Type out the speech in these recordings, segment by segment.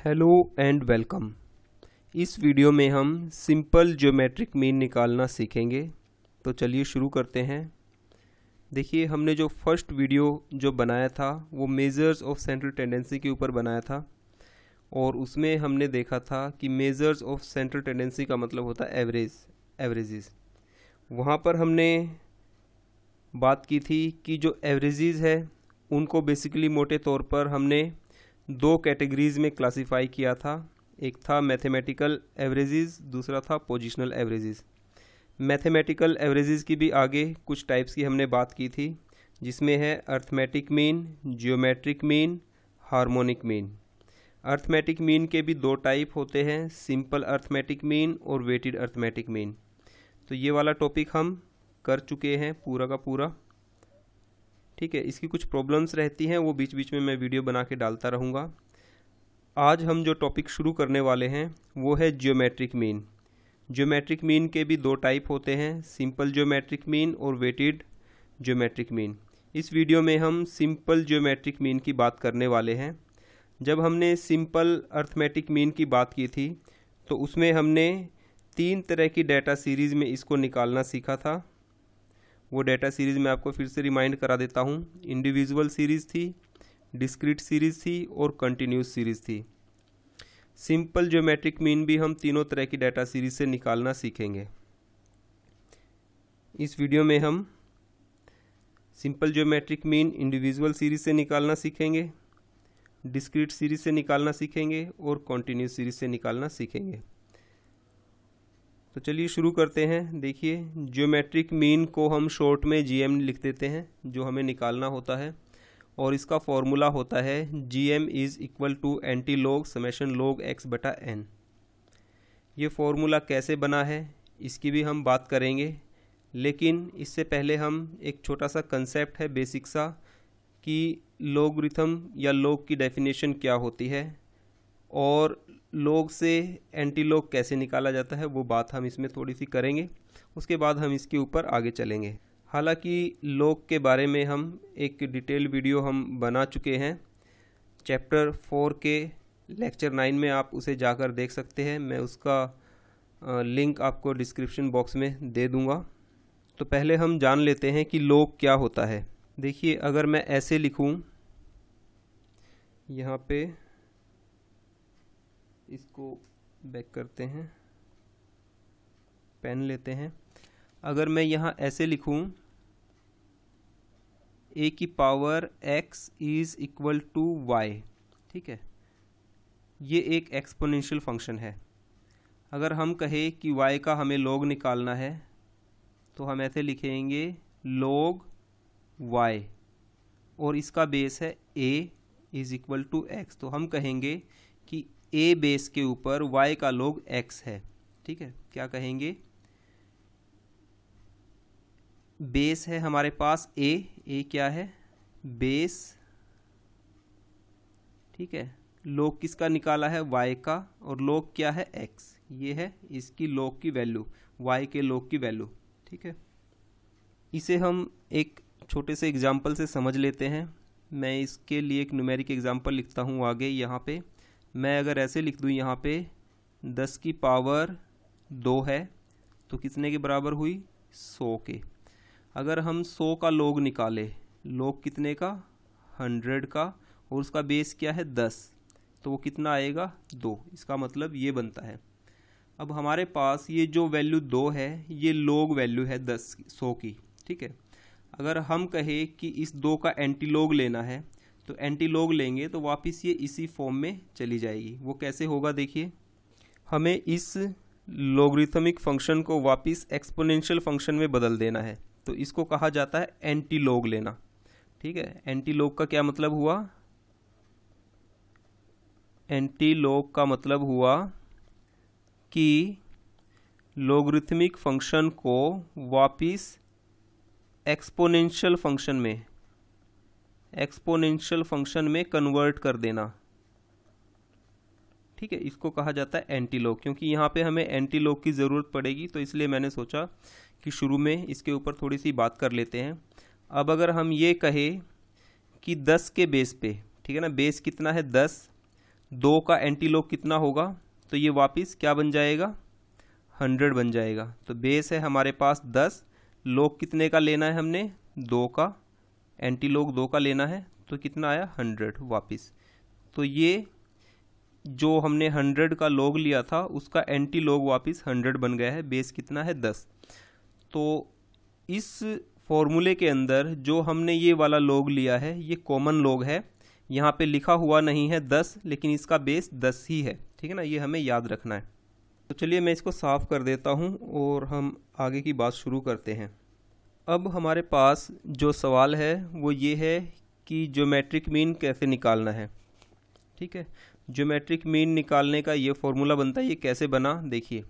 Hello and welcome. इस video में हम सिंपल ज्योमेट्रिक मीन निकालना सीखेंगे। तो चलिए शुरू करते हैं। देखिए, हमने जो फर्स्ट वीडियो जो बनाया था वो मेजर्स ऑफ सेंट्रल टेंडेंसी के ऊपर बनाया था और उसमें हमने देखा था कि मेजर्स ऑफ सेंट्रल टेंडेंसी का मतलब होता है एवरेजेस। वहाँ पर हमने बात की थी कि जो एवरेजेस है उनको बेसिकली मोटे तौर पर हमने दो कैटेगरीज में क्लासिफाई किया था। एक था मैथमेटिकल एवरेजेस, दूसरा था पोजिशनल एवरेजेस। मैथमेटिकल एवरेजेस की भी आगे कुछ टाइप्स की हमने बात की थी, जिसमें है arithmetic mean, geometric mean, harmonic mean. Arithmetic mean के भी दो टाइप होते हैं, सिंपल अर्थमेटिक मीन और वेटेड अर्थमेटिक मीन। तो ये वाला टॉपिक हम कर चुके हैं पूरा का पूरा। ठीक है, इसकी कुछ प्रॉब्लम्स रहती हैं, वो बीच बीच में मैं वीडियो बना के डालता रहूँगा। आज हम जो टॉपिक शुरू करने वाले हैं वो है ज्योमेट्रिक मीन। ज्योमेट्रिक मीन के भी दो टाइप होते हैं, सिंपल ज्योमेट्रिक मीन और वेटेड ज्योमेट्रिक मीन। इस वीडियो में हम सिंपल ज्योमेट्रिक मीन की बात करने वाले हैं। जब हमने सिंपल अर्थमेटिक मीन की बात की थी तो उसमें हमने 3 तरह की डाटा सीरीज़ में इसको निकालना सीखा था। वो डाटा सीरीज़ मैं आपको फिर से रिमाइंड करा देता हूँ। इंडिविजुअल सीरीज़ थी, डिस्क्रीट सीरीज़ थी और कंटिन्यूस सीरीज़ थी। सिंपल ज्योमेट्रिक मीन भी हम तीनों तरह की डाटा सीरीज़ से निकालना सीखेंगे। इस वीडियो में हम simple geometric mean individual series से निकालना सीखेंगे, डिस्क्रीट सीरीज़ से निकालना सीखेंगे और कंटिन्यूस सीरीज़ से निकालना सीखेंगे। तो चलिए शुरू करते हैं। देखिए, ज्योमेट्रिक मीन को हम शॉर्ट में जीएम लिख देते हैं, जो हमें निकालना होता है, और इसका फॉर्मूला होता है GM is equal to anti log summation log x बटा एन। ये फॉर्मूला कैसे बना है इसकी भी हम बात करेंगे, लेकिन इससे पहले हम एक छोटा सा कंसेप्ट है बेसिक सा कि लॉगरिथम या लॉग की डेफिनेशन क्या होती है और लॉग से एंटी लॉग कैसे निकाला जाता है, वो बात हम इसमें थोड़ी सी करेंगे। उसके बाद हम इसके ऊपर आगे चलेंगे। हालांकि लॉग के बारे में हम एक डिटेल वीडियो हम बना चुके हैं, चैप्टर 4 के लेक्चर 9 में आप उसे जाकर देख सकते हैं। मैं उसका लिंक आपको डिस्क्रिप्शन बॉक्स में दे दूंगा। तो पहले हम जान लेते हैं कि लॉग क्या होता है। देखिए, अगर मैं ऐसे लिखूं, यहाँ पे इसको बैक करते हैं, पेन लेते हैं। अगर मैं यहाँ ऐसे लिखूं, a की power x is equal to y, ठीक है, ये एक एक्सपोनेंशियल फंक्शन है। अगर हम कहें कि y का हमें log निकालना है तो हम ऐसे लिखेंगे log y, और इसका बेस है a is equal to x। तो हम कहेंगे कि a बेस के ऊपर y का log x है। ठीक है, क्या कहेंगे, बेस है हमारे पास a क्या है, बेस, ठीक है, log किसका निकाला है, y का, और log क्या है, x, ये है इसकी log की वैल्यू, y के log की वैल्यू। ठीक है, इसे हम एक छोटे से एग्जाम्पल से समझ लेते हैं। मैं इसके लिए एक न्यूमेरिक एग्जाम्पल लिखता हूँ आगे। यहाँ पे मैं अगर ऐसे लिख दूँ, यहाँ पे 10 की पावर 2 है तो कितने के बराबर हुई, 100 के। अगर हम 100 का log निकाले, log कितने का, 100 का, और उसका बेस क्या है, 10, तो वो कितना आएगा, 2। इसका मतलब ये बनता है। अब हमारे पास ये जो वैल्यू 2 है ये log वैल्यू है 100 की। ठीक है, अगर हम कहें कि इस 2 का एंटी लॉग लेना है तो एंटी लॉग लेंगे तो वापस ये इसी फॉर्म में चली जाएगी। वो कैसे होगा, देखिए, हमें इस लॉगरिथमिक फंक्शन को वापस एक्सपोनेंशियल फंक्शन में बदल देना है, तो इसको कहा जाता है एंटी लॉग लेना। ठीक है, एंटी लॉग का क्या मतलब हुआ, एंटी लॉग का मतलब हुआ कि लॉगरिथमिक फंक्शन को वापस एक्सपोनेंशियल फंक्शन में कन्वर्ट कर देना। ठीक है, इसको कहा जाता है एंटी लॉग। क्योंकि यहाँ पे हमें एंटी लॉग की ज़रूरत पड़ेगी, तो इसलिए मैंने सोचा कि शुरू में इसके ऊपर थोड़ी सी बात कर लेते हैं। अब अगर हम ये कहें कि 10 के बेस पे, ठीक है ना, बेस कितना है, 10, 2 का एंटीलॉग कितना होगा, तो ये वापस क्या बन जाएगा, 100 बन जाएगा। तो बेस है हमारे पास 10, लॉग कितने का लेना है हमने, 2 का, एंटीलॉग 2 का लेना है, तो कितना आया 100 वापस। तो ये जो हमने 100 का लॉग लिया था उसका एंटीलॉग वापस 100 बन गया है, बेस कितना है 10। तो इस फॉर्मूले के अंदर जो हमने ये वाला लॉग लिया है ये कॉमन लॉग है, यहाँ पे लिखा हुआ नहीं है 10, लेकिन इसका बेस 10 ही है, ठीक है ना, ये हमें याद रखना है। तो चलिए मैं इसको साफ़ कर देता हूँ और हम आगे की बात शुरू करते हैं। अब हमारे पास जो सवाल है वो ये है कि ज्योमेट्रिक मीन कैसे निकालना है। ठीक है, ज्योमेट्रिक मीन निकालने का ये फॉर्मूला बनता है। ये कैसे बना, देखिए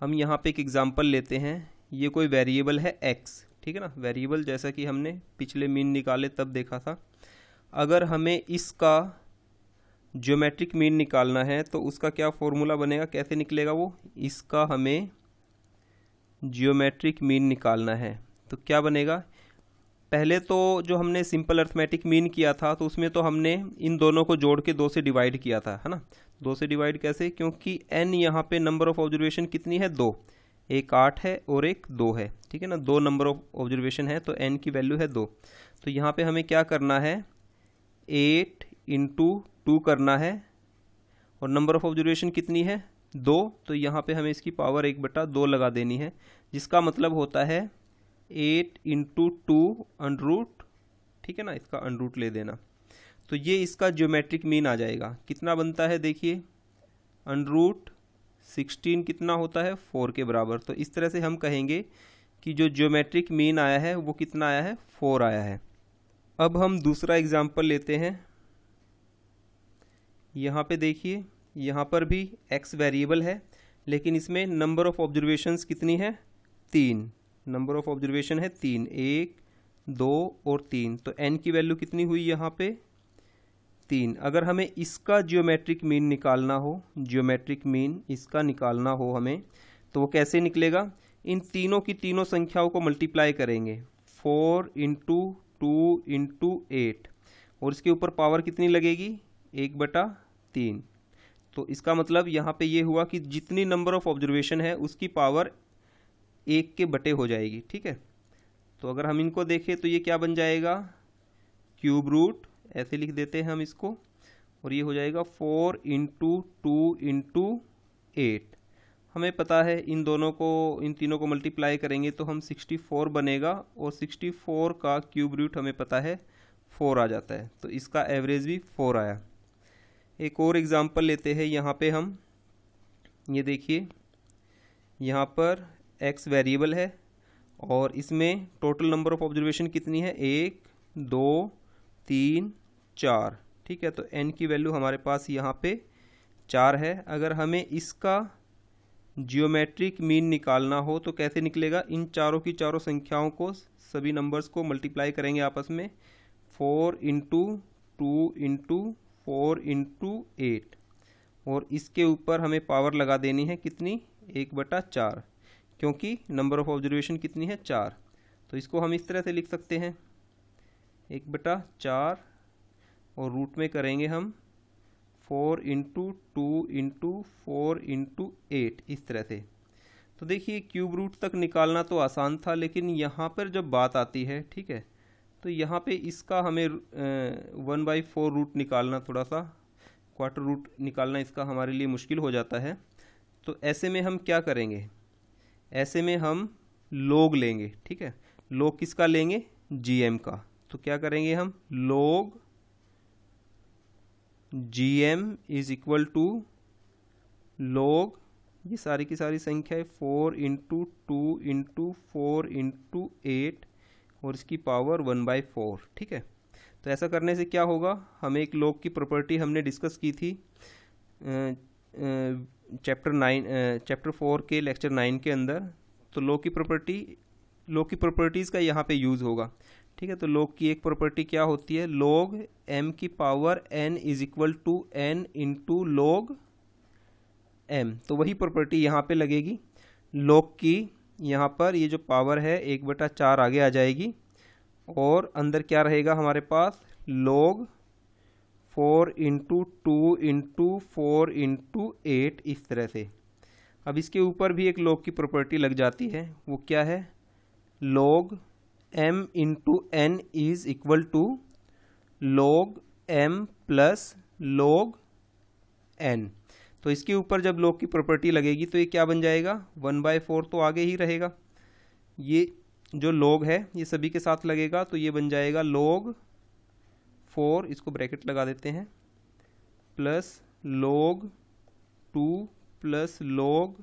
हम यहाँ पे एक एग्जांपल लेते हैं। ये कोई वेरिएबल है x, ठीक है ना, वेरिएबल जैसा कि हमने पिछले मीन निकाले तब देखा था। अगर हमें इसका ज्योमेट्रिक मीन निकालना है तो उसका क्या फॉर्मूला बनेगा, कैसे निकलेगा वो, इसका हमें ज्योमेट्रिक मीन निकालना है तो क्या बनेगा। पहले तो जो हमने सिंपल अर्थमेटिक मीन किया था तो उसमें तो हमने इन दोनों को जोड़ के 2 से डिवाइड किया था, है ना। 2 से डिवाइड कैसे, क्योंकि n यहाँ पे नंबर ऑफ ऑब्जर्वेशन कितनी है, 2, एक 8 है और एक 2 है, ठीक है ना, 2 नंबर ऑफ ऑब्जर्वेशन है तो n की वैल्यू है 2। तो यहाँ पे हमें क्या करना है, 8 × 2 करना है और नंबर ऑफ ऑब्जर्वेशन कितनी है 2, तो यहाँ पे हमें इसकी पावर 1/2 लगा देनी है, जिसका मतलब होता है 8 × 2 अंडरूट, ठीक है ना, इसका अंडरूट ले देना। तो ये इसका ज्योमेट्रिक मीन आ जाएगा। कितना बनता है देखिए, अंडरूट 16 कितना होता है, 4 के बराबर। तो इस तरह से हम कहेंगे कि जो ज्योमेट्रिक मीन आया है वो कितना आया है, 4 आया है। अब हम दूसरा एग्जाम्पल लेते हैं। यहाँ पे देखिए, यहाँ पर भी x वेरिएबल है, लेकिन इसमें नंबर ऑफ ऑब्जर्वेशंस कितनी है, 3, नंबर ऑफ ऑब्जर्वेशन है 3, 1, 2 और 3। तो n की वैल्यू कितनी हुई यहाँ पे, 3। अगर हमें इसका ज्योमेट्रिक मीन निकालना हो, ज्योमेट्रिक मीन इसका निकालना हो हमें, तो वो कैसे निकलेगा, इन तीनों की तीनों संख्याओं को मल्टीप्लाई करेंगे, 4 × 2 × 8, और इसके ऊपर पावर कितनी लगेगी, 1/3। तो इसका मतलब यहाँ पे ये हुआ कि जितनी नंबर ऑफ ऑब्जर्वेशन है उसकी पावर 1 के बटे हो जाएगी, ठीक है। तो अगर हम इनको देखें तो ये क्या बन जाएगा, क्यूब रूट, ऐसे लिख देते हैं हम इसको, और ये हो जाएगा 4 × 2 × 8। हमें पता है इन दोनों को, इन तीनों को मल्टीप्लाई करेंगे तो हम 64 बनेगा, और 64 का क्यूब रूट हमें पता है 4 आ जाता है, तो इसका एवरेज भी 4 आया। एक और एग्जांपल लेते हैं। यहाँ पे हम ये देखिए, यहाँ पर x वेरिएबल है और इसमें टोटल नंबर ऑफ ऑब्जर्वेशन कितनी है, 1, 2, 3, 4, ठीक है। तो n की वैल्यू हमारे पास यहाँ पे 4 है। अगर हमें इसका जियोमेट्रिक मीन निकालना हो तो कैसे निकलेगा, इन चारों की चारों संख्याओं को, सभी नंबर्स को मल्टीप्लाई करेंगे आपस में, 4 × 2 × 4 × 8, और इसके ऊपर हमें पावर लगा देनी है कितनी, 1/4, क्योंकि नंबर ऑफ ऑब्जर्वेशन कितनी है, 4। तो इसको हम इस तरह से लिख सकते हैं, 1/4, और रूट में करेंगे हम 4 × 2 × 4 × 8, इस तरह से। तो देखिए क्यूब रूट तक निकालना तो आसान था, लेकिन यहाँ पर जब बात आती है, ठीक है, तो यहाँ पे इसका हमें 1/4 रूट निकालना, थोड़ा सा क्वार्टर रूट निकालना इसका हमारे लिए मुश्किल हो जाता है। तो ऐसे में हम क्या करेंगे, ऐसे में हम लॉग लेंगे, ठीक है। लॉग किसका लेंगे, gm का। तो क्या करेंगे हम, log gm = log, ये सारी की सारी संख्या है 4 × 2 × 4 × 8, और इसकी पावर 1/4, ठीक है। तो ऐसा करने से क्या होगा, हमें एक लॉग की प्रॉपर्टी हमने डिस्कस की थी चैप्टर 4 के लेक्चर 9 के अंदर। तो लॉग की प्रॉपर्टीज़ का यहाँ पे यूज़ होगा, ठीक है। तो लॉग की एक प्रॉपर्टी क्या होती है, log m की power n = n × log m। तो वही प्रॉपर्टी यहाँ पे लगेगी, log की यहाँ पर ये जो पावर है 1/4 आगे आ जाएगी, और अंदर क्या रहेगा हमारे पास, log 4 इंटू 2 इंटू 4 इंटू 8, इस तरह से। अब इसके ऊपर भी एक log की प्रॉपर्टी लग जाती है, वो क्या है, log m into n is equal to log m plus log n। तो इसके ऊपर जब log की प्रॉपर्टी लगेगी तो ये क्या बन जाएगा, 1/4 तो आगे ही रहेगा, ये जो log है ये सभी के साथ लगेगा तो ये बन जाएगा log 4, इसको ब्रैकेट लगा देते हैं, plus log 2 plus log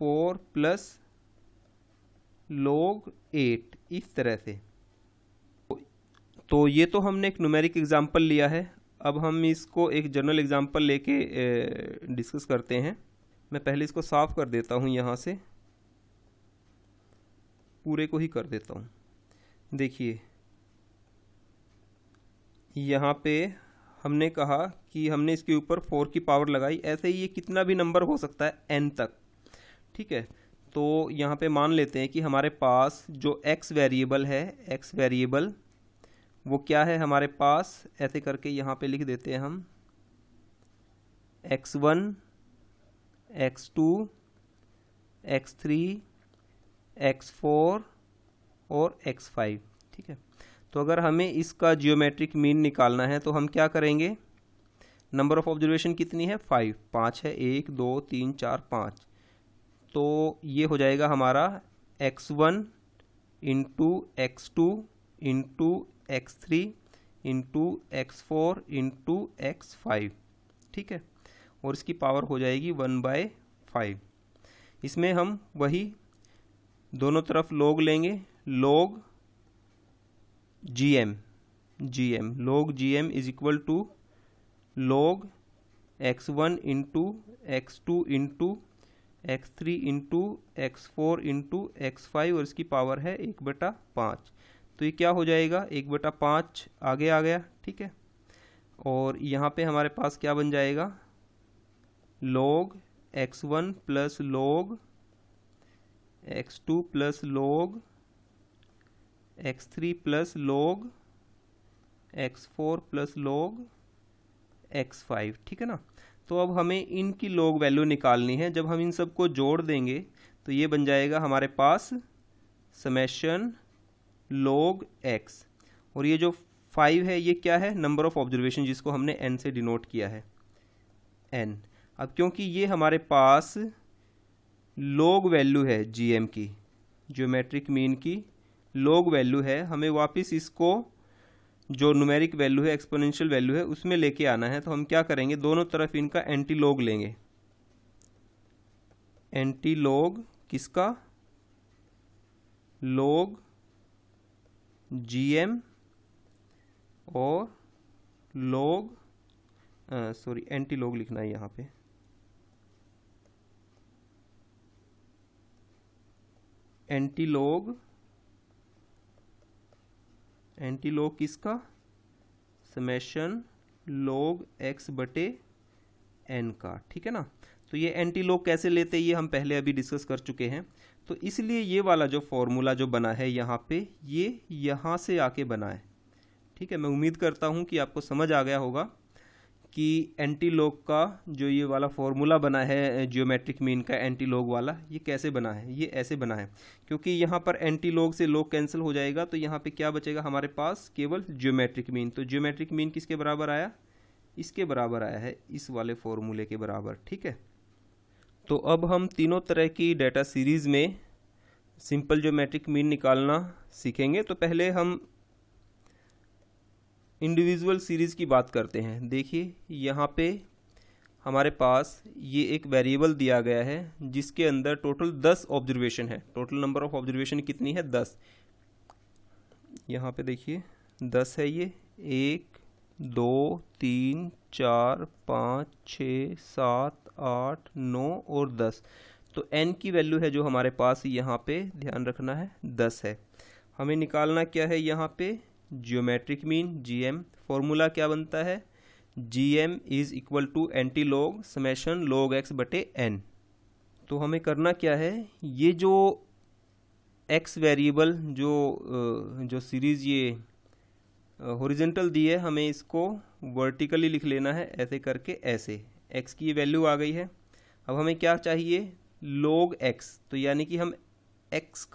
4 plus log 8, इस तरह से। तो ये तो हमने एक न्यूमेरिक एग्जांपल लिया है। अब हम इसको एक जनरल एग्जांपल लेके डिस्कस करते हैं। मैं पहले इसको साफ कर देता हूँ, यहाँ से पूरे को ही कर देता हूँ। देखिए यहाँ पे हमने कहा कि हमने इसके ऊपर 4 की पावर लगाई, ऐसे ही ये कितना भी नंबर हो सकता है n तक, ठीक है। तो यहाँ पे मान लेते हैं कि हमारे पास जो x वेरिएबल है, x वेरिएबल वो क्या है हमारे पास, ऐसे करके यहाँ पे लिख देते हैं हम x1, x2, x3, x4 और x5, ठीक है। तो अगर हमें इसका जियोमेट्रिक मीन निकालना है तो हम क्या करेंगे, नंबर ऑफ ऑब्जर्वेशन कितनी है, 5 है, 1 2 3 4 5। तो ये हो जाएगा हमारा x1 into x2 into x3 into x4 into x5, ठीक है, और इसकी पावर हो जाएगी 1/5। इसमें हम वही दोनों तरफ log लेंगे, log gm log gm is equal to log x1 into x2 into x3 into x4 into x5 और इसकी पावर है 1/5। तो ये क्या हो जाएगा, 1/5 आगे आ गया, ठीक है। और यहाँ पे हमारे पास क्या बन जाएगा, log x1 plus log x2 plus log x3 plus log x4 plus log x5, ठीक है ना। तो अब हमें इनकी log वैल्यू निकालनी है। जब हम इन सब को जोड़ देंगे तो ये बन जाएगा हमारे पास समेशन log x, और ये जो 5 है ये क्या है, नंबर ऑफ ऑब्जर्वेशन जिसको हमने n से डिनोट किया है, n। अब क्योंकि ये हमारे पास log वैल्यू है gm की, ज्योमेट्रिक मीन की log वैल्यू है, हमें वापस इसको जो न्यूमेरिक वैल्यू है, एक्सपोनेंशियल वैल्यू है, उसमें लेके आना है। तो हम क्या करेंगे, दोनों तरफ इनका एंटी लॉग लेंगे। एंटी लॉग किसका, log gm और log एंटी लॉग लिखना है यहाँ पे, एंटी लॉग किसका, समेशन log x बटे n का, ठीक है ना। तो ये एंटी लॉग कैसे लेते हैं ये हम पहले अभी डिस्कस कर चुके हैं। तो इसलिए ये वाला जो फॉर्मूला जो बना है यहाँ पे, ये यहाँ से आके बना है, ठीक है। मैं उम्मीद करता हूँ कि आपको समझ आ गया होगा कि एंटी लॉग का जो ये वाला फॉर्मूला बना है जियोमेट्रिक मीन का, एंटी लॉग वाला, ये कैसे बना है। ये ऐसे बना है क्योंकि यहाँ पर एंटी लॉग से लॉग कैंसिल हो जाएगा, तो यहाँ पे क्या बचेगा हमारे पास, केवल जियोमेट्रिक मीन। तो जियोमेट्रिक मीन किसके बराबर आया, इसके बराबर आया है, इस वाले फॉर्मूले के बराबर, ठीक है। तो अब हम तीनों तरह की डाटा सीरीज़ में सिंपल ज्योमेट्रिक मीन निकालना सीखेंगे। तो पहले हम इंडिविजुअल सीरीज़ की बात करते हैं। देखिए यहाँ पे हमारे पास ये एक वेरिएबल दिया गया है जिसके अंदर टोटल 10 ऑब्जर्वेशन है। टोटल नंबर ऑफ ऑब्जर्वेशन कितनी है, 10। यहाँ पे देखिए 10 है, ये 1 2 3 4 5 6 7 8 9 और 10। तो n की वैल्यू है जो हमारे पास यहाँ पे ध्यान रखना है 10 है। हमें निकालना क्या है यहाँ पे, जियोमेट्रिक मीन gm। फॉर्मूला क्या बनता है, gm is equal to anti log summation log x बटे n। तो हमें करना क्या है, ये जो x वेरिएबल जो सीरीज़ ये हॉरिजेंटल दी है, हमें इसको वर्टिकली लिख लेना है ऐसे करके, ऐसे। x की वैल्यू आ गई है। अब हमें क्या चाहिए, log x। तो यानी कि हम x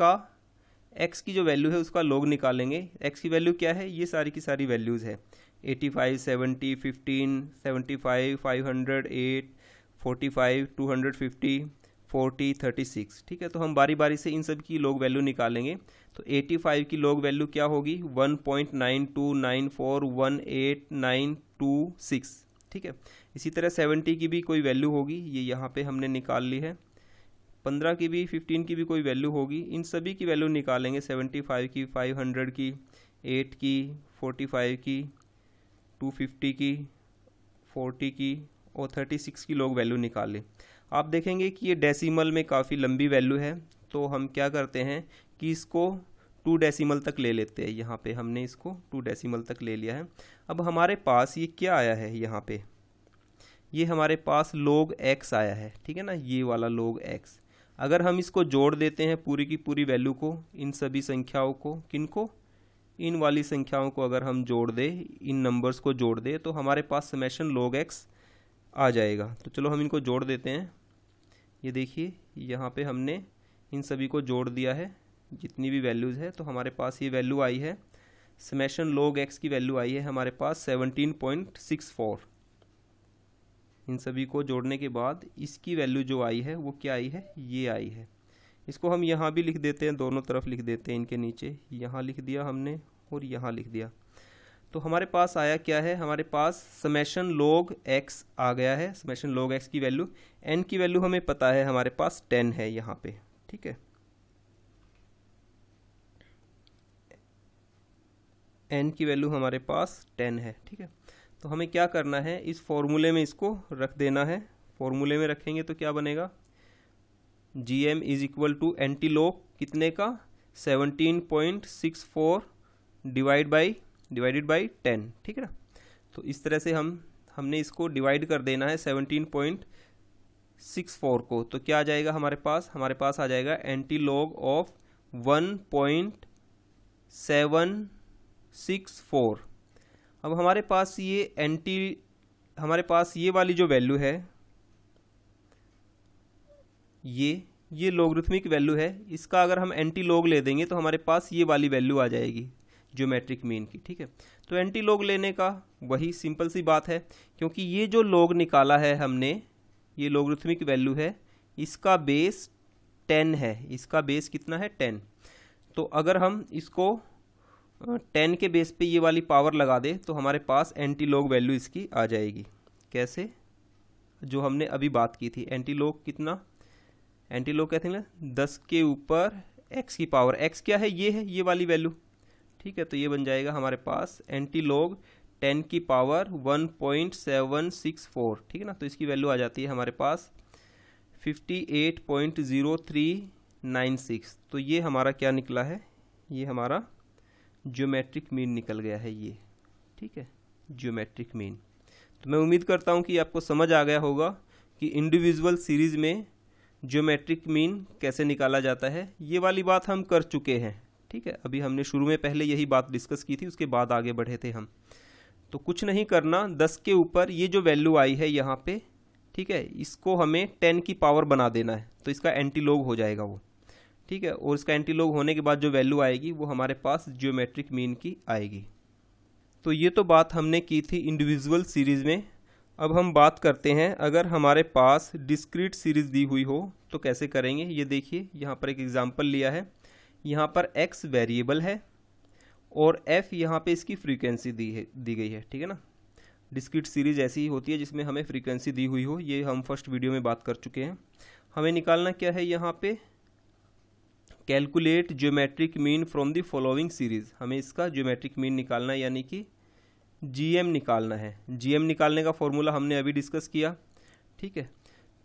की जो वैल्यू है उसका log निकालेंगे। x की वैल्यू क्या है, ये सारी की सारी वैल्यूज़ है, 85, 70, 15, 75, 500, 8, 45, 250, 40, 36। ठीक है, तो हम बारी बारी से इन सब की log वैल्यू निकालेंगे। तो 85 की log वैल्यू क्या होगी, 1.92941896। ठीक है, इसी तरह 70 की भी कोई वैल्यू होगी, ये यहाँ पे हमने निकाल ली है। 15 की भी, 15 की भी कोई वैल्यू होगी, इन सभी की वैल्यू निकालेंगे। 75 की, 500 की, 8 की, 45 की, 250 की, 40 की और 36 की log वैल्यू निकाल ली। आप देखेंगे कि ये डेसिमल में काफ़ी लंबी वैल्यू है, तो हम क्या करते हैं कि इसको 2 डेसिमल तक ले लेते हैं। यहाँ पे हमने इसको 2 डेसिमल तक ले लिया है। अब हमारे पास ये क्या आया है, यहाँ पे ये हमारे पास log x आया है। ठीक है ना, ये वाला log x। अगर हम इसको जोड़ देते हैं पूरी की पूरी वैल्यू को, इन सभी संख्याओं को, किनको, इन वाली संख्याओं को अगर हम जोड़ दें, इन नंबर्स को जोड़ दें, तो हमारे पास समेशन log x आ जाएगा। तो चलो हम इनको जोड़ देते हैं। ये देखिए यहाँ पे हमने इन सभी को जोड़ दिया है, जितनी भी वैल्यूज़ है, तो हमारे पास ये वैल्यू आई है, समेशन log x की वैल्यू आई है हमारे पास 17.64। इन सभी को जोड़ने के बाद इसकी वैल्यू जो आई है वो क्या आई है, ये आई है। इसको हम यहाँ भी लिख देते हैं, दोनों तरफ लिख देते हैं, इनके नीचे यहाँ लिख दिया हमने और यहाँ लिख दिया। तो हमारे पास आया क्या है, हमारे पास समेशन log x आ गया है। समेशन log x की वैल्यू, n की वैल्यू हमें पता है हमारे पास 10 है यहाँ पे। ठीक है, n की वैल्यू हमारे पास 10 है। ठीक है, तो हमें क्या करना है, इस फॉर्मूले में इसको रख देना है। फॉर्मूले में रखेंगे तो क्या बनेगा, gm is equal to anti log कितने का, 17.64 डिवाइडेड बाई 10। ठीक है ना, तो इस तरह से हमने इसको डिवाइड कर देना है 17.64 को। तो क्या आ जाएगा हमारे पास आ जाएगा एंटी log ऑफ 1.764। अब हमारे पास ये वाली जो वैल्यू है, ये लॉगरिथमिक वैल्यू है, इसका अगर हम एंटी log ले देंगे तो हमारे पास ये वाली वैल्यू आ जाएगी ज्योमेट्रिक मीन की। ठीक है, तो एंटी log लेने का वही सिंपल सी बात है, क्योंकि ये जो log निकाला है हमने, ये लॉगरिथमिक वैल्यू है, इसका बेस 10 है। इसका बेस कितना है, 10। तो अगर हम इसको 10 के बेस पे ये वाली पावर लगा दे तो हमारे पास एंटी log वैल्यू इसकी आ जाएगी। कैसे, जो हमने अभी बात की थी, एंटी log कितना, एंटी log कहते हैं ना 10 के ऊपर x की पावर, x क्या है, ये वाली वैल्यू। ठीक है, तो ये बन जाएगा हमारे पास एंटी log 10 की पावर 1.764। ठीक है ना, तो इसकी वैल्यू आ जाती है हमारे पास 58.0396। तो ये हमारा क्या निकला है, ये हमारा ज्योमेट्रिक मीन निकल गया है ये। ठीक है, ज्योमेट्रिक मीन। तो मैं उम्मीद करता हूँ कि आपको समझ आ गया होगा कि इंडिविजुअल सीरीज़ में ज्योमेट्रिक मीन कैसे निकाला जाता है। ये वाली बात हम कर चुके हैं। ठीक है, अभी हमने शुरू में पहले यही बात डिस्कस की थी, उसके बाद आगे बढ़े थे हम। तो कुछ नहीं करना, 10 के ऊपर ये जो वैल्यू आई है यहाँ पे, ठीक है, इसको हमें 10 की पावर बना देना है, तो इसका एंटी log हो जाएगा वो। ठीक है, और इसका एंटी log होने के बाद जो वैल्यू आएगी वो हमारे पास ज्योमेट्रिक मीन की आएगी। तो ये तो बात हमने की थी इंडिविजुअल सीरीज़ में। अब हम बात करते हैं अगर हमारे पास डिस्क्रीट सीरीज़ दी हुई हो तो कैसे करेंगे। ये देखिए, यहाँ पर एक एग्जांपल लिया है, यहाँ पर x वेरिएबल है और f यहाँ पे इसकी फ्रीक्वेंसी दी गई है। ठीक है ना, डिस्क्रीट सीरीज़ ऐसी ही होती है जिसमें हमें फ्रीक्वेंसी दी हुई हो, ये हम फर्स्ट वीडियो में बात कर चुके हैं। हमें निकालना क्या है, यहाँ पे calculate geometric mean from the following series. हमें इसका ज्योमेट्रिक मीन निकालना है, यानी कि जीएम निकालना है। जीएम निकालने का फॉर्मूला हमने अभी डिस्कस किया। ठीक है,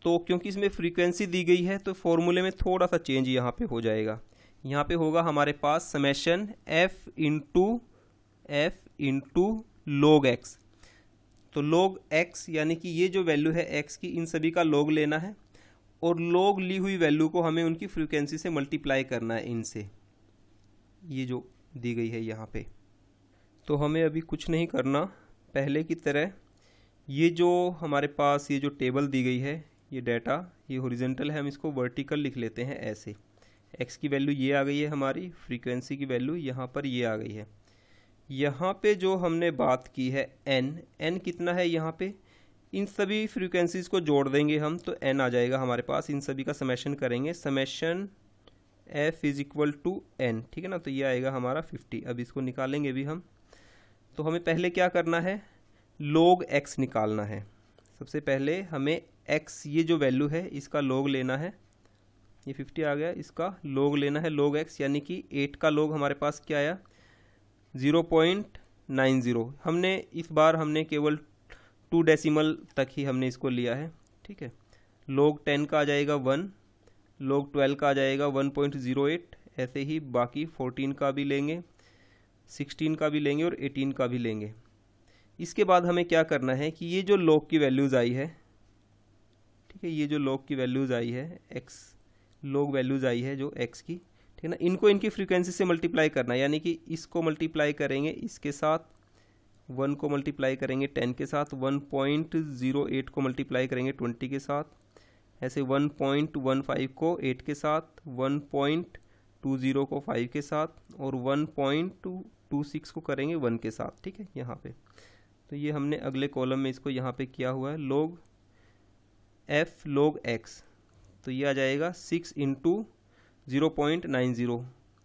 तो क्योंकि इसमें फ्रीक्वेंसी दी गई है तो फॉर्मूले में थोड़ा सा चेंज यहाँ पे हो जाएगा। यहाँ पे होगा हमारे पास summation F into log x। तो log x यानी कि ये जो वैल्यू है x की, इन सभी का log लेना है और log ली हुई वैल्यू को हमें उनकी फ्रीक्वेंसी से मल्टीप्लाई करना है इनसे, ये जो दी गई है यहाँ पे। तो हमें अभी कुछ नहीं करना, पहले की तरह ये जो हमारे पास ये जो टेबल दी गई है, ये डाटा ये हॉरिजॉन्टल है, हम इसको वर्टिकल लिख लेते हैं ऐसे। एक्स की वैल्यू ये आ गई है हमारी, फ्रीक्वेंसी की वैल्यू यहाँ पर ये आ गई है। यहाँ पे जो हमने बात की है एन कितना है यहाँ पे, इन सभी फ्रीक्वेंसीज़ को जोड़ देंगे हम तो एन आ जाएगा हमारे पास। इन सभी का समेशन करेंगे, summation F is equal to N, ठीक है ना। तो ये आएगा हमारा 50। अब इसको निकालेंगे भी हम, तो हमें पहले क्या करना है, log x निकालना है। सबसे पहले हमें x ये जो वैल्यू है इसका log लेना है, ये 50 आ गया, इसका log लेना है, log x यानी कि 8 का log हमारे पास क्या आया 0.90। हमने इस बार हमने केवल 2 डेसिमल तक ही हमने इसको लिया है, ठीक है। log 10 का आ जाएगा 1, log 12 का आ जाएगा 1.08, ऐसे ही बाकी 14 का भी लेंगे, 16 का भी लेंगे और 18 का भी लेंगे। इसके बाद हमें क्या करना है कि ये जो log की वैल्यूज़ आई है, ठीक है, ये जो log की वैल्यूज़ आई है x log वैल्यूज़ आई है जो x की, ठीक है ना, इनको इनकी फ्रीक्वेंसी से मल्टीप्लाई करना है। यानी कि इसको मल्टीप्लाई करेंगे इसके साथ, 1 को मल्टीप्लाई करेंगे 10 के साथ, 1.08 को मल्टीप्लाई करेंगे 20 के साथ, ऐसे 1.15 को 8 के साथ, 1.20 को 5 के साथ और 1.26 को करेंगे 1 के साथ, ठीक है यहाँ पे। तो ये हमने अगले कॉलम में इसको यहाँ पे किया हुआ है, log f log x, तो ये आ जाएगा 6 इंटू 0.90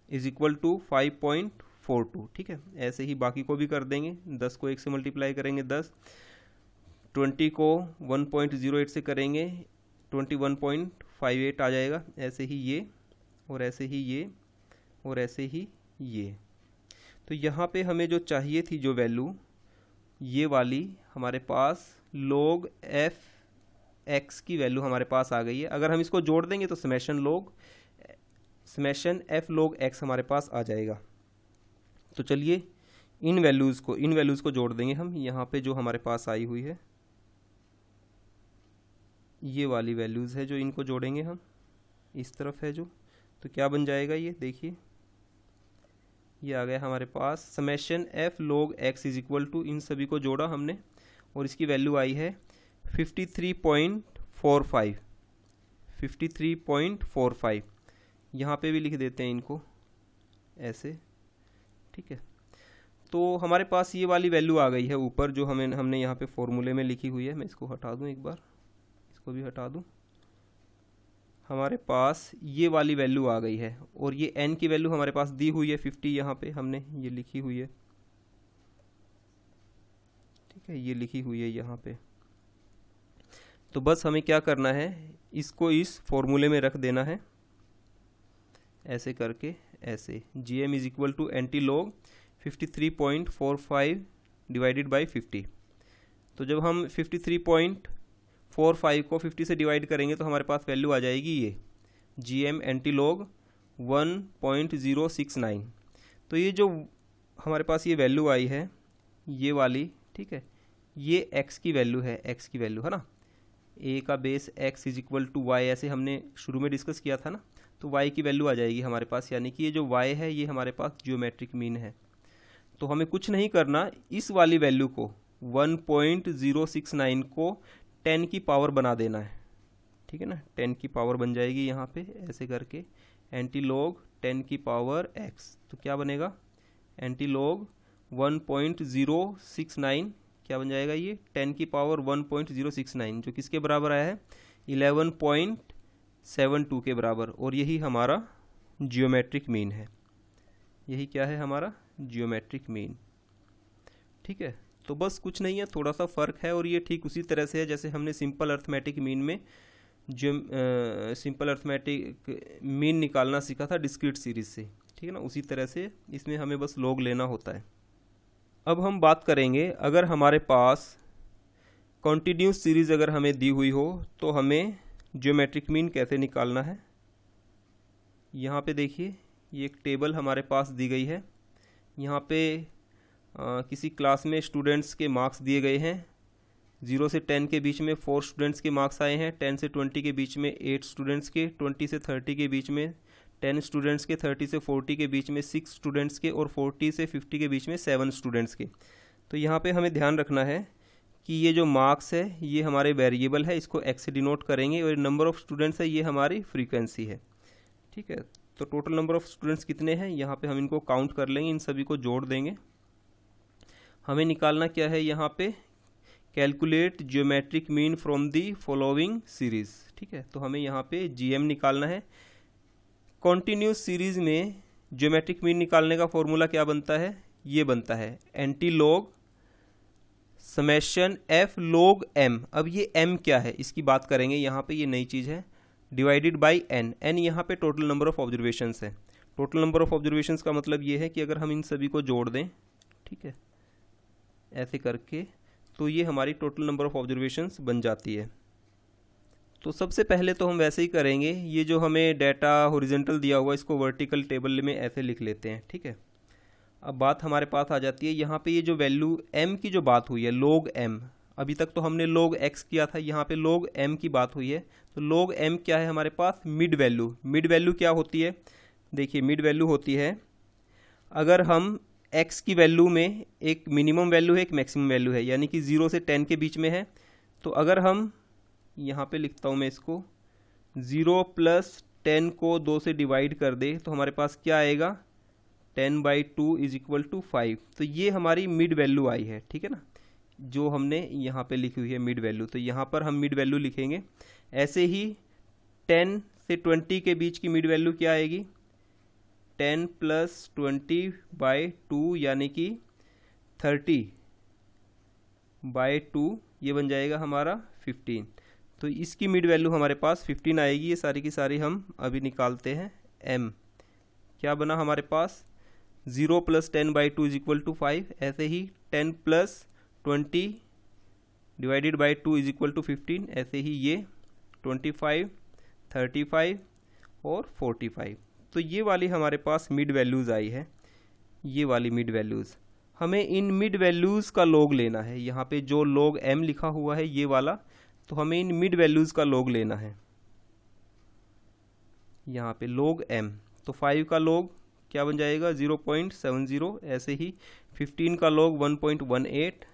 इज इक्वल टू 5.42, ठीक है। ऐसे ही बाकी को भी कर देंगे, 10 को 1 से मल्टीप्लाई करेंगे 10, 20 को 1.08 से करेंगे 21.58 आ जाएगा, ऐसे ही ये और ऐसे ही ये और ऐसे ही ये। तो यहाँ पे हमें जो चाहिए थी जो वैल्यू, ये वाली हमारे पास log f x की वैल्यू हमारे पास आ गई है। अगर हम इसको जोड़ देंगे तो समेशन f log x हमारे पास आ जाएगा। तो चलिए इन वैल्यूज़ को जोड़ देंगे हम। यहाँ पे जो हमारे पास आई हुई है ये वाली वैल्यूज़ है जो इनको जोड़ेंगे हम, इस तरफ है जो, तो क्या बन जाएगा ये देखिए, ये आ गया हमारे पास summation f log x is equal to, इन सभी को जोड़ा हमने और इसकी वैल्यू आई है 53.45। यहाँ पे भी लिख देते हैं इनको ऐसे, ठीक है। तो हमारे पास ये वाली वैल्यू आ गई है ऊपर जो हमने यहाँ पे फॉर्मूले में लिखी हुई है। मैं इसको हटा दूँ एक बार, इसको भी हटा दूँ। हमारे पास ये वाली वैल्यू आ गई है और ये n की वैल्यू हमारे पास दी हुई है 50, यहाँ पे हमने ये लिखी हुई है, ठीक है, ये लिखी हुई है यहाँ पे। तो बस हमें क्या करना है, इसको इस फॉर्मूले में रख देना है ऐसे करके, ऐसे gm is equal to anti log 53.45 divided by 50। तो जब हम 53.45 को 50 से डिवाइड करेंगे तो हमारे पास वैल्यू आ जाएगी ये gm एंटी लॉग 1.069। तो ये जो हमारे पास ये वैल्यू आई है ये वाली, ठीक है, ये x की वैल्यू है, x की वैल्यू है ना, a का base x is equal to y, ऐसे हमने शुरू में डिस्कस किया था ना। तो y की वैल्यू आ जाएगी हमारे पास, यानी कि ये जो y है ये हमारे पास जियोमेट्रिक मीन है। तो हमें कुछ नहीं करना, इस वाली वैल्यू को 1.069 को 10 की पावर बना देना है, ठीक है ना, 10 की पावर बन जाएगी यहाँ पे ऐसे करके, एंटी लॉग 10 की पावर x। तो क्या बनेगा, एंटी लॉग 1.069 क्या बन जाएगा, ये 10 की पावर 1.069 जो किसके बराबर आया है 11.72 के बराबर। और यही हमारा जियोमेट्रिक मीन है, यही क्या है हमारा जियोमेट्रिक मीन, ठीक है। तो बस कुछ नहीं है, थोड़ा सा फ़र्क है और ये ठीक उसी तरह से है जैसे हमने सिंपल अर्थमेटिक मीन में सिंपल अर्थमेटिक मीन निकालना सीखा था डिस्क्रीट सीरीज से, ठीक है ना, उसी तरह से इसमें हमें बस लॉग लेना होता है। अब हम बात करेंगे, अगर हमारे पास कॉन्टिन्यूस सीरीज़ अगर हमें दी हुई हो तो हमें ज्योमेट्रिक मीन कैसे निकालना है। यहाँ पे देखिए ये एक टेबल हमारे पास दी गई है, यहाँ पे किसी क्लास में स्टूडेंट्स के मार्क्स दिए गए हैं। 0 से 10 के बीच में 4 स्टूडेंट्स के मार्क्स आए हैं, 10 से 20 के बीच में 8 स्टूडेंट्स के, 20 से 30 के बीच में 10 स्टूडेंट्स के, 30 से 40 के बीच में 6 स्टूडेंट्स के, और 40 से 50 के बीच में 7 स्टूडेंट्स के। तो यहाँ पे हमें ध्यान रखना है कि ये जो मार्क्स है ये हमारे वेरिएबल है, इसको x से डिनोट करेंगे, और नंबर ऑफ़ स्टूडेंट्स है ये हमारी फ्रीक्वेंसी है। ठीक है, तो टोटल नंबर ऑफ़ स्टूडेंट्स कितने हैं यहाँ पे हम इनको काउंट कर लेंगे, इन सभी को जोड़ देंगे। हमें निकालना क्या है यहाँ पे, calculate geometric mean from the following series. ठीक है, तो हमें यहाँ पे GM निकालना है। कॉन्टीन्यूस सीरीज़ में ज्योमेट्रिक मीन निकालने का फॉर्मूला क्या बनता है, ये बनता है anti log summation f log m। अब ये m क्या है इसकी बात करेंगे यहाँ पे, ये नई चीज़ है, डिवाइडेड बाई n। n यहाँ पे टोटल नंबर ऑफ़ ऑब्जर्वेशंस है। टोटल नंबर ऑफ़ ऑब्जर्वेशंस का मतलब ये है कि अगर हम इन सभी को जोड़ दें, ठीक है, ऐसे करके, तो ये हमारी टोटल नंबर ऑफ़ ऑब्जर्वेशंस बन जाती है। तो सबसे पहले तो हम वैसे ही करेंगे, ये जो हमें डाटा हॉरिजॉन्टल दिया हुआ है इसको वर्टिकल टेबल में ऐसे लिख लेते हैं। ठीक है, अब बात हमारे पास आ जाती है यहाँ पे, ये जो वैल्यू m की जो बात हुई है log m, अभी तक तो हमने log x किया था, यहाँ पे log m की बात हुई है। तो log m क्या है हमारे पास, मिड वैल्यू। मिड वैल्यू क्या होती है, देखिए मिड वैल्यू होती है अगर हम x की वैल्यू में एक मिनिमम वैल्यू है, एक मैक्सिमम वैल्यू है, यानी कि 0 से 10 के बीच में है। तो अगर हम यहाँ पे लिखता हूँ मैं इसको, 0 प्लस 10 को 2 से डिवाइड कर दे तो हमारे पास क्या आएगा, 10/2 इज इक्वल टू 5। तो ये हमारी मिड वैल्यू आई है। ठीक है ना, जो हमने यहाँ पे लिखी हुई है मिड वैल्यू, तो यहाँ पर हम मिड वैल्यू लिखेंगे। ऐसे ही 10 से 20 के बीच की मिड वैल्यू क्या आएगी, 10 प्लस 20/2 यानी कि 30/2, ये बन जाएगा हमारा 15। तो इसकी मिड वैल्यू हमारे पास 15 आएगी। ये सारी की सारी हम अभी निकालते हैं। m क्या बना हमारे पास, 0 प्लस 10/2 इज इक्वल टू 5। ऐसे ही 10 plus 20 divided by 2 is equal to 15। ऐसे ही ये 25, 35 और 45। तो ये वाली हमारे पास मिड वैल्यूज़ आई है, ये वाली मिड वैल्यूज़। हमें इन मिड वैल्यूज़ का लॉग लेना है। यहाँ पे जो log m लिखा हुआ है ये वाला, तो हमें इन मिड वैल्यूज़ का लॉग लेना है। यहाँ पे log m, तो 5 का log क्या बन जाएगा, 0.70। ऐसे ही 15 का log 1.18,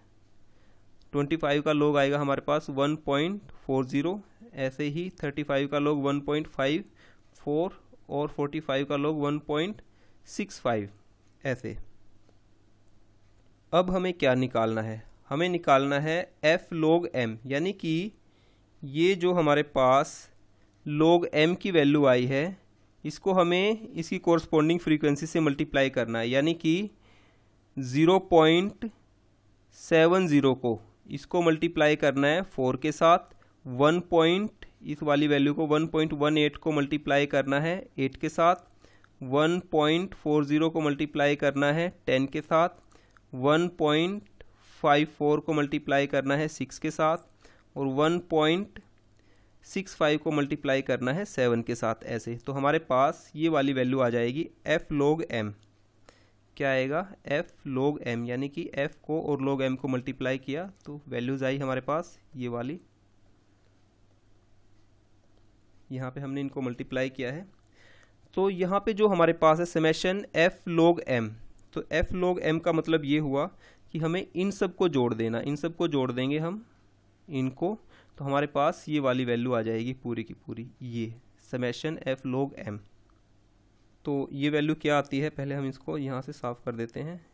25 का log आएगा हमारे पास 1.40। ऐसे ही 35 का log 1.54 और 45 का log 1.65। ऐसे अब हमें क्या निकालना है, हमें निकालना है f log m, यानी कि ये जो हमारे पास log m की वैल्यू आई है इसको हमें इसकी कोरस्पॉन्डिंग फ्रीक्वेंसी से मल्टीप्लाई करना है। यानी कि 0.70 को इसको मल्टीप्लाई करना है 4 के साथ, इस वाली वैल्यू को 1.18 को मल्टीप्लाई करना है 8 के साथ, 1.40 को मल्टीप्लाई करना है 10 के साथ, 1.54 को मल्टीप्लाई करना है 6 के साथ, और 1.65 को मल्टीप्लाई करना है 7 के साथ। ऐसे तो हमारे पास ये वाली वैल्यू आ जाएगी f log m। क्या आएगा, f log m, यानी कि f को और log m को मल्टीप्लाई किया तो वैल्यूज़ आई हमारे पास ये वाली। यहाँ पे हमने इनको मल्टीप्लाई किया है। तो यहाँ पे जो हमारे पास है समेशन f log m, तो f log m का मतलब ये हुआ कि हमें इन सब को जोड़ देना, इन सब को जोड़ देंगे हम इनको, तो हमारे पास ये वाली वैल्यू आ जाएगी पूरी की पूरी, ये समेशन f log m। तो ये वैल्यू क्या आती है, पहले हम इसको यहाँ से साफ़ कर देते हैं,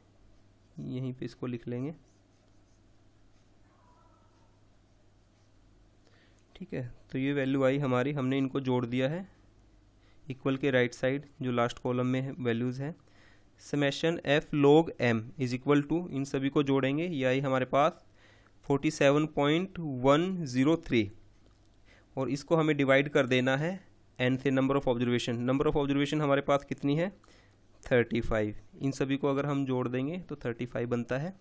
यहीं पे इसको लिख लेंगे। ठीक है, तो ये वैल्यू आई हमारी, हमने इनको जोड़ दिया है इक्वल के राइट साइड जो लास्ट कॉलम में वैल्यूज़ है। Summation f log m is equal to, इन सभी को जोड़ेंगे, ये आई हमारे पास 47.103, और इसको हमें डिवाइड कर देना है n से, number of observation. Number of observation हमारे पास कितनी है, 35। इन सभी को अगर हम जोड़ देंगे तो 35 बनता है।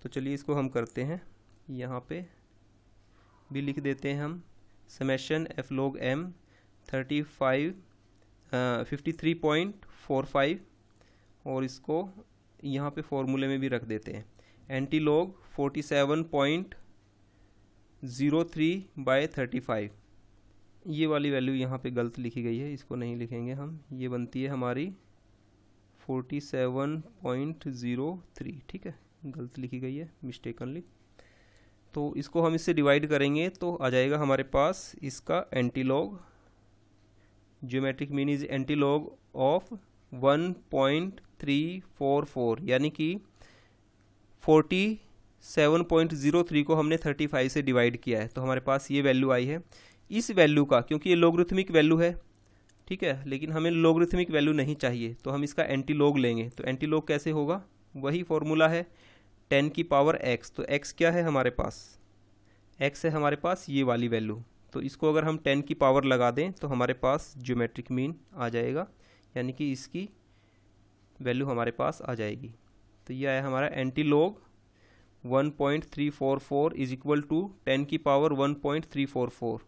तो चलिए इसको हम करते हैं, यहाँ पे भी लिख देते हैं हम समेशन f log m 53.45, और इसको यहाँ पे फॉर्मूले में भी रख देते हैं, एंटी लॉग 47.03/35। ये वाली वैल्यू यहाँ पे गलत लिखी गई है, इसको नहीं लिखेंगे हम। ये बनती है हमारी 47.03, ठीक है, गलत लिखी गई है मिस्टेकनली। तो इसको हम इससे डिवाइड करेंगे तो आ जाएगा हमारे पास इसका antilog, geometric mean is antilog of 1.344, यानी कि 47.03 को हमने 35 से डिवाइड किया है, तो हमारे पास ये वैल्यू आई है। इस वैल्यू का, क्योंकि ये लोगरिथमिक वैल्यू है, ठीक है, लेकिन हमें लोगरिथमिक वैल्यू नहीं चाहिए, तो हम इसका एंटीलॉग लेंगे। तो एंटीलॉग कैसे होगा, वही फॉर्मूला है 10 की पावर x। तो x क्या है हमारे पास, x है हमारे पास ये वाली वैल्यू। तो इसको अगर हम 10 की पावर लगा दें तो हमारे पास ज्योमेट्रिक मीन आ जाएगा, यानी कि इसकी वैल्यू हमारे पास आ जाएगी। तो ये आया हमारा एंटीलॉग 1.344 इज इक्वल टू 10 की पावर 1.344।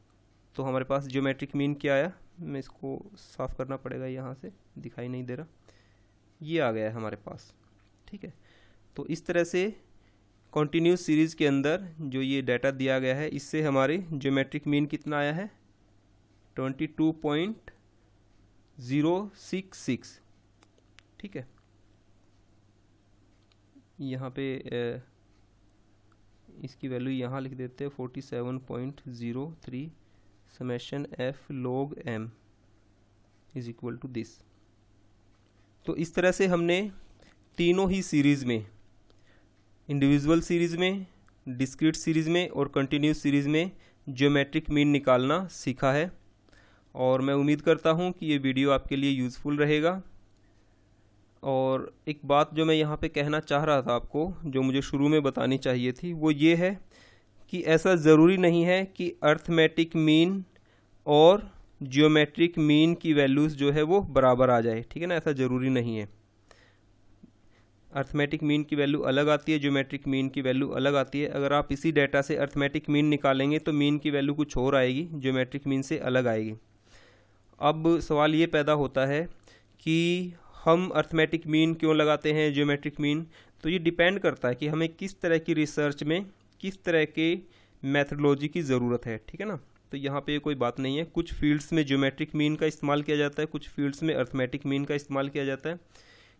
तो हमारे पास ज्योमेट्रिक मीन क्या आया, मैं इसको साफ़ करना पड़ेगा, यहाँ से दिखाई नहीं दे रहा, ये आ गया है हमारे पास, ठीक है। तो इस तरह से कॉन्टीन्यूस सीरीज़ के अंदर जो ये डाटा दिया गया है, इससे हमारी ज्योमेट्रिक मीन कितना आया है 22.066, ठीक है। यहाँ पे इसकी वैल्यू यहाँ लिख देते हैं 47.03 summation f log m is equal to this. तो इस तरह से हमने तीनों ही सीरीज़ में, इंडिविजुअल सीरीज़ में, डिस्क्रीट सीरीज़ में और कंटिन्यूस सीरीज़ में ज्योमेट्रिक मीन निकालना सीखा है। और मैं उम्मीद करता हूँ कि ये वीडियो आपके लिए यूज़फुल रहेगा। और एक बात जो मैं यहाँ पे कहना चाह रहा था आपको, जो मुझे शुरू में बतानी चाहिए थी, वो ये है कि ऐसा ज़रूरी नहीं है कि अर्थमेटिक मीन और ज्योमेट्रिक मीन की वैल्यूज़ जो है वो बराबर आ जाए, ठीक है ना, ऐसा ज़रूरी नहीं है। अर्थमेटिक मीन की वैल्यू अलग आती है, ज्योमेट्रिक मीन की वैल्यू अलग आती है। अगर आप इसी डाटा से अर्थमेटिक मीन निकालेंगे तो मीन की वैल्यू कुछ और आएगी, ज्योमेट्रिक मीन से अलग आएगी। अब सवाल ये पैदा होता है कि हम अर्थमेटिक मीन क्यों लगाते हैं, ज्योमेट्रिक मीन, तो ये डिपेंड करता है कि हमें किस तरह की रिसर्च में किस तरह के मेथडोलॉजी की ज़रूरत है, ठीक है ना। तो यहाँ पे कोई बात नहीं है, कुछ फील्ड्स में ज्योमेट्रिक मीन का इस्तेमाल किया जाता है, कुछ फील्ड्स में अर्थमेटिक मीन का इस्तेमाल किया जाता है।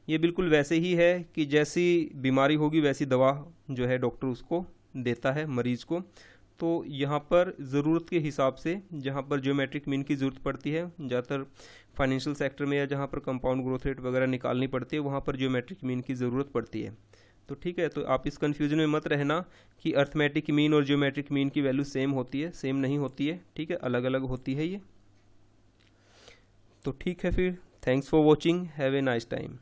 ये बिल्कुल वैसे ही है कि जैसी बीमारी होगी वैसी दवा जो है डॉक्टर उसको देता है मरीज़ को। तो यहाँ पर ज़रूरत के हिसाब से जहाँ पर ज्योमेट्रिक मीन की ज़रूरत पड़ती है, ज़्यादातर फाइनेंशियल सेक्टर में या जहाँ पर कंपाउंड ग्रोथ रेट वगैरह निकालनी पड़ती है, वहाँ पर ज्योमेट्रिक मीन की ज़रूरत पड़ती है। तो ठीक है, तो आप इस कन्फ्यूजन में मत रहना कि अर्थमेटिक मीन और ज्योमेट्रिक मीन की वैल्यू सेम होती है, सेम नहीं होती है, ठीक है, अलग अलग होती है ये। तो ठीक है फिर, thanks for watching, have a nice time.